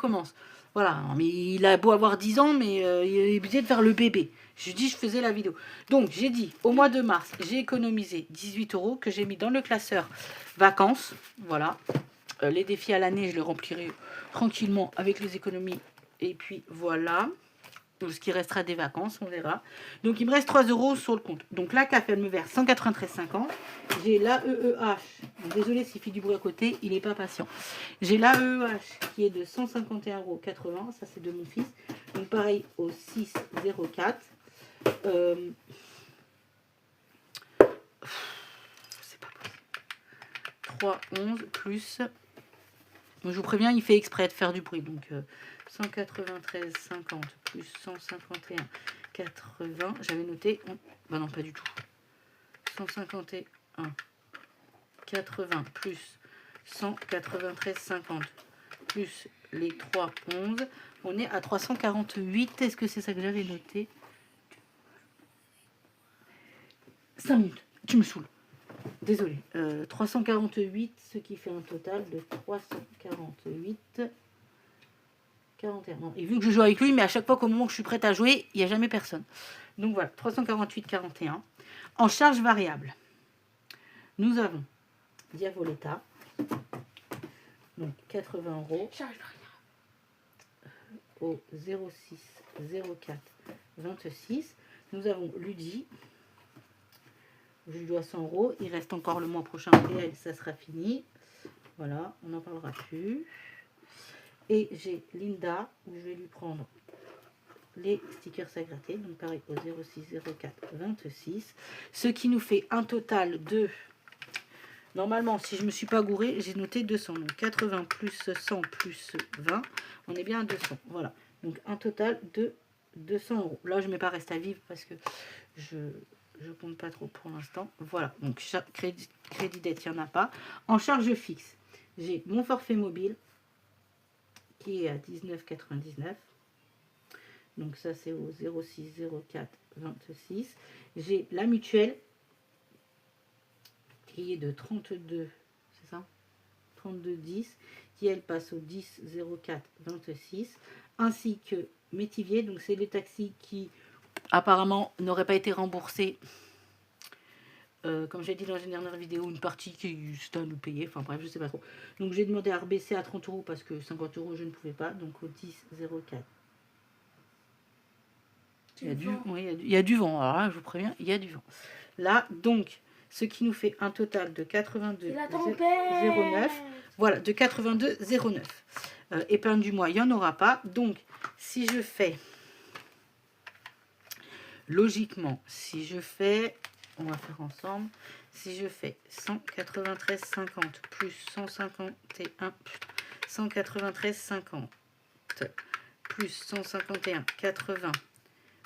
recommence. Voilà, mais il a beau avoir 10 ans, mais il est obligé de faire le bébé. Je dis, je faisais la vidéo. Donc, j'ai dit, au mois de mars, j'ai économisé 18 € que j'ai mis dans le classeur vacances. Voilà. Les défis à l'année, je les remplirai tranquillement avec les économies. Et puis, voilà. Donc, ce qui restera des vacances, on verra. Donc, il me reste 3 € sur le compte. Donc, la CAF, elle me verse 193,50. J'ai l'AEEH. Désolé s'il fait du bruit à côté, il n'est pas patient. J'ai l'AEEH qui est de 151,80 €. Ça, c'est de mon fils. Donc, pareil au 6,04. C'est pas possible. 3,11 plus... Je vous préviens, il fait exprès de faire du bruit. Donc, 193,50 plus 151,80. J'avais noté... Bah non, pas du tout. 151,80 plus 193,50 plus les 3,11. On est à 348. Est-ce que c'est ça que j'avais noté? 5 minutes. Tu me saoules. Désolée. 348, ce qui fait un total de 348... 41. Non. Et vu que je joue avec lui, mais à chaque fois qu'au moment où je suis prête à jouer, il n'y a jamais personne. Donc voilà, 348,41. En charge variable, nous avons Diavoletta, donc 80 €. Charge variable. Au 06 04 26. Nous avons Luigi. Je lui dois 100 €. Il reste encore le mois prochain et ça sera fini. Voilà, on n'en parlera plus. Et j'ai Linda, où je vais lui prendre les stickers à gratter. Donc pareil au 06 04 26. Ce qui nous fait un total de... Normalement, si je ne me suis pas gourée, j'ai noté 200. Donc 80 plus 100 plus 20. On est bien à 200. Voilà. Donc un total de 200 €. Là, je ne mets pas reste à vivre parce que je compte pas trop pour l'instant. Voilà. Donc crédit dette, il n'y en a pas. En charge fixe, j'ai mon forfait mobile qui est à 19,99. Donc ça c'est au 06 04 26. J'ai la mutuelle qui est de 32, c'est ça 32,10, qui elle passe au 10 04 26, ainsi que Métivier, donc c'est les taxis qui apparemment n'auraient pas été remboursés. Comme j'ai dit dans une dernière vidéo, une partie qui est à nous payer, enfin bref, je sais pas trop. Donc j'ai demandé à rebaisser à 30 € parce que 50 € je ne pouvais pas, donc au 10 04. Il y a du vent, alors là je vous préviens, il y a du vent. Là, donc, ce qui nous fait un total de 82,09. Voilà, de 82,09. Épargne du mois, il n'y en aura pas. Donc, si je fais, logiquement, si je fais... On va faire ensemble. Si je fais 193,50 plus 193,50 plus 151,80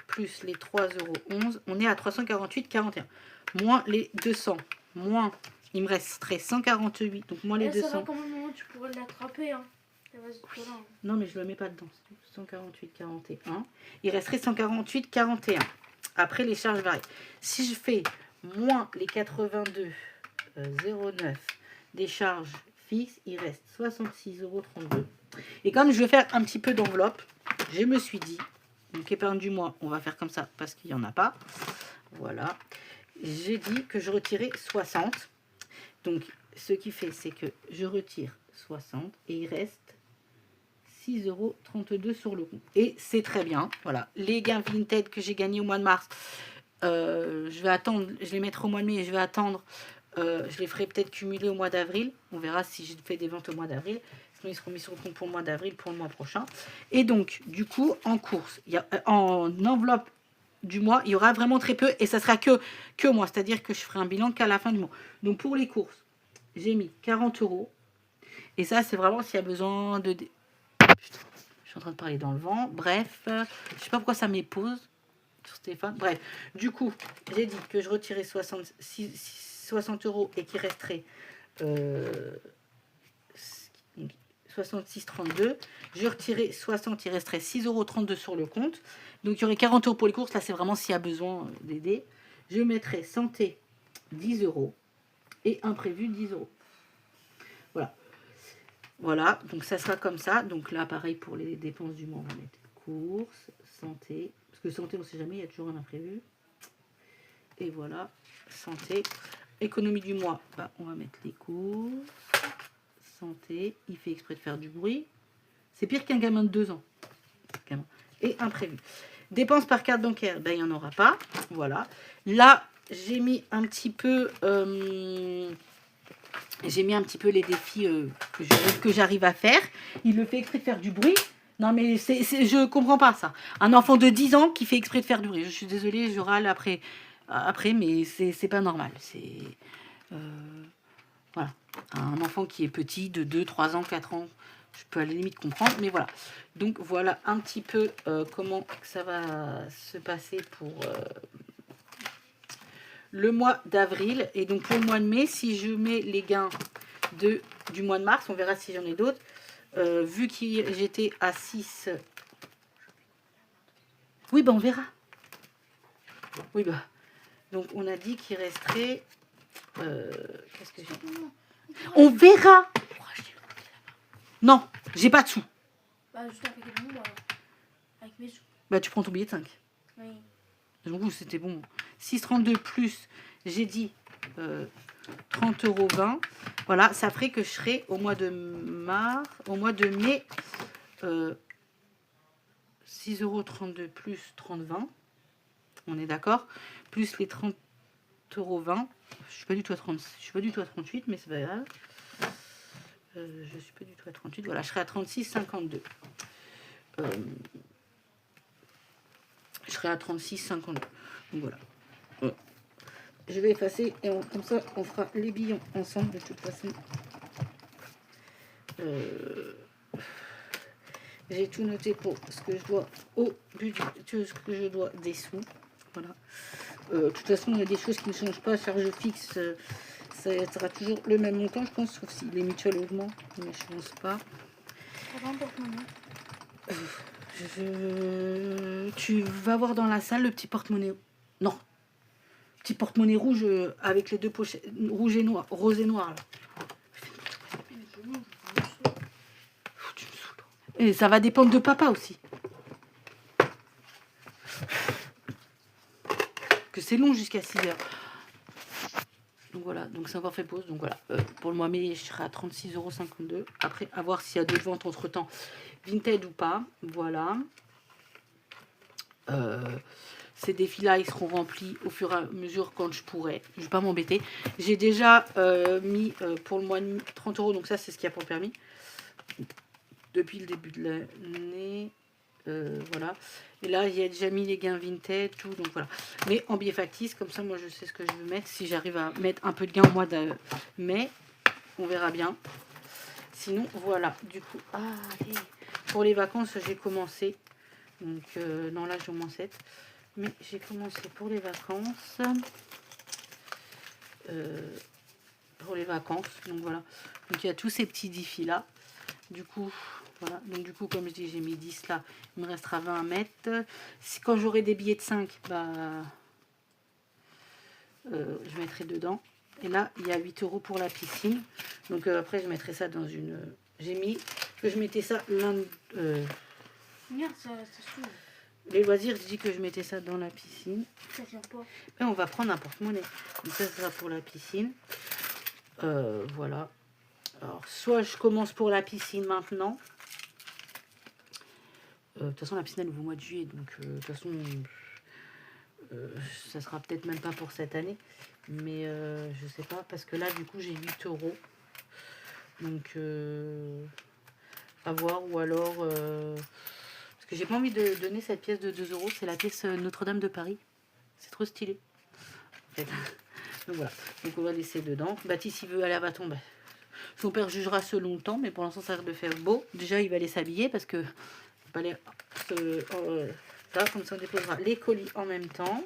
plus les 3,11 €, on est à 348,41. Moins les 200. Moins, il me resterait 148. Donc moins les 200. Comment tu pourrais l'attraper, hein. Non, mais je ne le mets pas dedans. 148,41. Il resterait 148,41. Après les charges variées. Si je fais moins les 82,09 des charges fixes, il reste 66,32 €. Et comme je vais faire un petit peu d'enveloppe, je me suis dit, donc épargne du mois, on va faire comme ça parce qu'il n'y en a pas. Voilà. J'ai dit que je retirais 60. Donc ce qui fait, c'est que je retire 60 et il reste 6,32 € sur le compte. Et c'est très bien. Voilà. Les gains Vinted que j'ai gagnés au mois de mars, je vais attendre, je les mettrai au mois de mai et je vais attendre. Je les ferai peut-être cumuler au mois d'avril. On verra si je fais des ventes au mois d'avril. Sinon, ils seront mis sur le compte pour le mois d'avril, pour le mois prochain. Et donc, du coup, en course, en enveloppe du mois, il y aura vraiment très peu. Et ça sera que moi. C'est-à-dire que je ferai un bilan qu'à la fin du mois. Donc, pour les courses, j'ai mis 40 €. Et ça, c'est vraiment s'il y a besoin de... Putain, je suis en train de parler dans le vent. Bref, je sais pas pourquoi ça m'épose sur Stéphane. Bref, du coup, j'ai dit que je retirais 60 € et qu'il resterait 66,32. Je retirais 60, il resterait 6,32 € sur le compte. Donc, il y aurait 40 € pour les courses. Là, c'est vraiment s'il y a besoin d'aider. Je mettrai santé 10 € et imprévu 10 €. Voilà. Voilà, donc ça sera comme ça. Donc là, pareil pour les dépenses du mois, on va mettre courses, santé. Parce que santé, on ne sait jamais, il y a toujours un imprévu. Et voilà, santé. Économie du mois, bah, on va mettre les courses, santé. Il fait exprès de faire du bruit. C'est pire qu'un gamin de 2 ans. Et imprévu. Dépenses par carte bancaire, ben, il n'y en aura pas. Voilà. Là, j'ai mis un petit peu... les défis que j'arrive à faire. Il le fait exprès de faire du bruit. Non, mais je comprends pas ça. Un enfant de 10 ans qui fait exprès de faire du bruit. Je suis désolée, je râle après mais c'est pas normal. C'est... voilà. Un enfant qui est petit, de 2, 3 ans, 4 ans, je peux à la limite comprendre. Mais voilà. Donc, voilà un petit peu comment ça va se passer pour... le mois d'avril. Et donc pour le mois de mai, si je mets les gains du mois de mars, on verra si j'en ai d'autres. Vu que j'étais à 6... Oui, ben on verra. Oui, bah. Donc on a dit qu'il resterait... Qu'est-ce que j'ai dit? On verra. Non, j'ai pas de sous. Bah, juste avec les bons, avec mes sous. Bah tu prends ton billet de 5. Oui. Donc c'était bon. 6,32 plus, j'ai dit 30,20 €. Voilà, ça ferait que je serai au mois de mai, 6,32 € plus 30,20. On est d'accord? Plus les 30,20 €. Je suis pas du tout à 30, je suis pas du tout à 38, mais c'est pas grave. Je suis pas du tout à 38. Voilà, je serai à 36,52. Je serai à 36,52. Donc voilà. Je vais effacer et comme ça on fera les billons ensemble de toute façon. J'ai tout noté pour ce que je dois au budget, ce que je dois des sous. Voilà. De toute façon, il y a des choses qui ne changent pas. Charge fixe, ça sera toujours le même montant, je pense, sauf si les mutuelles augmentent, mais je pense pas. Tu vas voir dans la salle le petit porte-monnaie. Non. Petit porte-monnaie rouge avec les deux pochettes rouge et noir, rose et noir. Là. Tu me saoules. Et ça va dépendre de papa aussi. Que c'est long jusqu'à 6 h. Donc voilà, donc c'est encore fait pause. Donc voilà, pour le mois mai, je serai à 36,52 €. Après, à voir s'il y a d'autres ventes entre temps, Vinted ou pas. Voilà. Ces défis-là, ils seront remplis au fur et à mesure quand je pourrai. Je ne vais pas m'embêter. J'ai déjà mis pour le mois de 30 €, donc ça, c'est ce qu'il y a pour le permis. Depuis le début de l'année. Voilà. Et là, il y a déjà mis les gains Vinted, tout. Donc voilà. Mais en billet factice, comme ça, moi, je sais ce que je veux mettre. Si j'arrive à mettre un peu de gains au mois de mai, on verra bien. Sinon, voilà. Du coup, allez. Pour les vacances, j'ai commencé. Donc, non, là, j'ai au moins 7. Mais j'ai commencé pour les vacances. Donc voilà. Donc il y a tous ces petits défis là. Du coup, voilà. Donc du coup, comme je dis, j'ai mis 10 là. Il me restera 20 à mettre. Si quand j'aurai des billets de 5, bah je mettrai dedans. Et là, il y a 8 € pour la piscine. Donc après, je mettrai ça dans une. J'ai mis que je mettais ça lundi. Merde, ça saoule. Les loisirs, je dis que je mettais ça dans la piscine. Ça tient pas. Et on va prendre un porte-monnaie. Donc ça sera pour la piscine. Voilà. Alors, soit je commence pour la piscine maintenant. De toute façon, la piscine, elle ouvre au mois de juillet. Donc, de toute façon, ça sera peut-être même pas pour cette année. Mais je sais pas. Parce que là, du coup, j'ai 8 €. Donc, à voir. Ou alors... parce que j'ai pas envie de donner cette pièce de 2 €. C'est la pièce Notre-Dame de Paris. C'est trop stylé. En fait. Donc voilà. Donc on va laisser dedans. Baptiste, il veut aller à Bâton. Bah, son père jugera selon le temps. Mais pour l'instant, ça a l'air de faire beau. Déjà, il va aller s'habiller parce que... Il va aller ça, comme ça, on déposera les colis en même temps.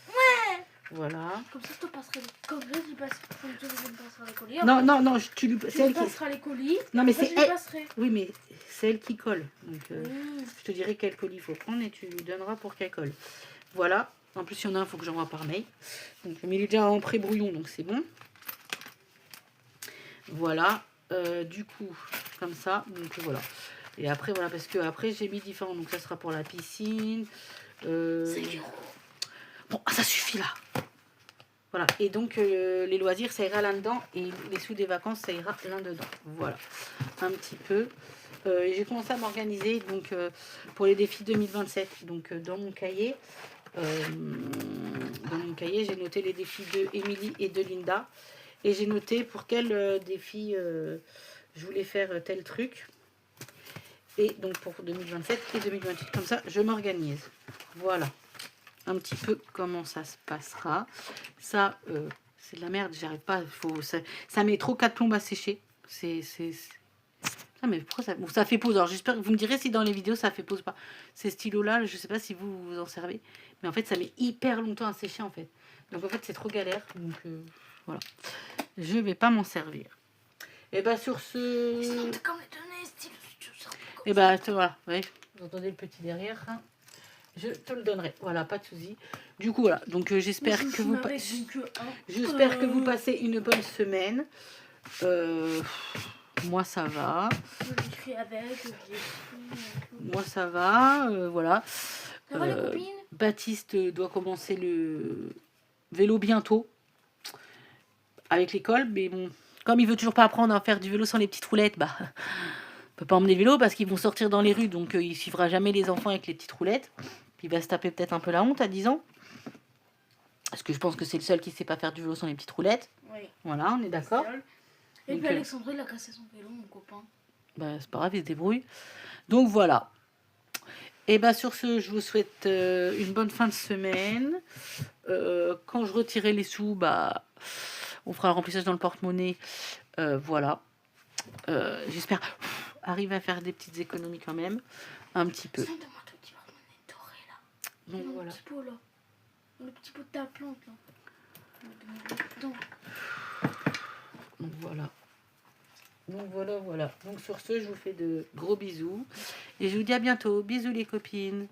Ouais. Voilà. Comme ça, je te passerai les... Comme ça, je passerai les colis. Non, non, non, tu lui... Tu lui passeras les colis. Non, mais Après, c'est je lui passerai. Oui, mais c'est elle qui colle. Donc, je te dirai quel colis il faut prendre et tu lui donneras pour qu'elle colle. Voilà. En plus, il y en a un, il faut que j'envoie par mail. Donc, mais il est déjà en pré-brouillon, donc c'est bon. Voilà. Du coup, comme ça. Donc voilà. Et après, voilà, parce que après j'ai mis différents. Donc ça sera pour la piscine. 5 €. Bon, ça suffit là. Voilà. Et donc les loisirs, ça ira là-dedans. Et les sous des vacances, ça ira là-dedans. Voilà. Un petit peu. J'ai commencé à m'organiser donc pour les défis 2027. Donc dans mon cahier, j'ai noté les défis de Émilie et de Linda. Et j'ai noté pour quel défi je voulais faire tel truc. Et donc pour 2027 et 2028. Comme ça, je m'organise. Voilà. Un petit peu comment ça se passera. Ça, c'est de la merde. J'arrive pas. Ça met trop 4 plombes à sécher. Ah, mais pourquoi ça... Bon, ça fait pause. Alors j'espère que vous me direz si dans les vidéos ça fait pause ou pas. Ces stylos-là, je sais pas si vous en servez. Mais en fait, ça met hyper longtemps à sécher en fait. Donc en fait, c'est trop galère. Donc voilà. Je vais pas m'en servir. Et bah sur ce... Sinon, t'as quand même donné les stylos. Et bah voilà. Ouais, vous entendez le petit derrière. Hein. Je te le donnerai. Voilà, pas de souci. Du coup, voilà. Donc j'espère que vous... J'espère que vous passez une bonne semaine. Moi ça va. Moi ça va, voilà. Ça va les copines? Baptiste doit commencer le vélo bientôt avec l'école, mais bon, comme il veut toujours pas apprendre à faire du vélo sans les petites roulettes, bah on peut pas emmener le vélo parce qu'ils vont sortir dans les rues, donc il suivra jamais les enfants avec les petites roulettes. Puis il va se taper peut-être un peu la honte à 10 ans. Parce que je pense que c'est le seul qui sait pas faire du vélo sans les petites roulettes. Oui. Voilà, on est d'accord. Et puis Alexandre, il a cassé son vélo, mon copain. Bah, c'est pas grave, il se débrouille. Donc voilà. Et bah sur ce, je vous souhaite une bonne fin de semaine. Quand je retirerai les sous, bah on fera le remplissage dans le porte-monnaie. Voilà. J'espère arriver à faire des petites économies quand même. Un petit peu. Donne-moi ton petit porte-monnaie doré là. Donc Dans voilà. le petit pot là. Dans le petit pot de ta plante là. Donc voilà. Donc voilà, voilà. Donc sur ce, je vous fais de gros bisous. Et je vous dis à bientôt. Bisous les copines.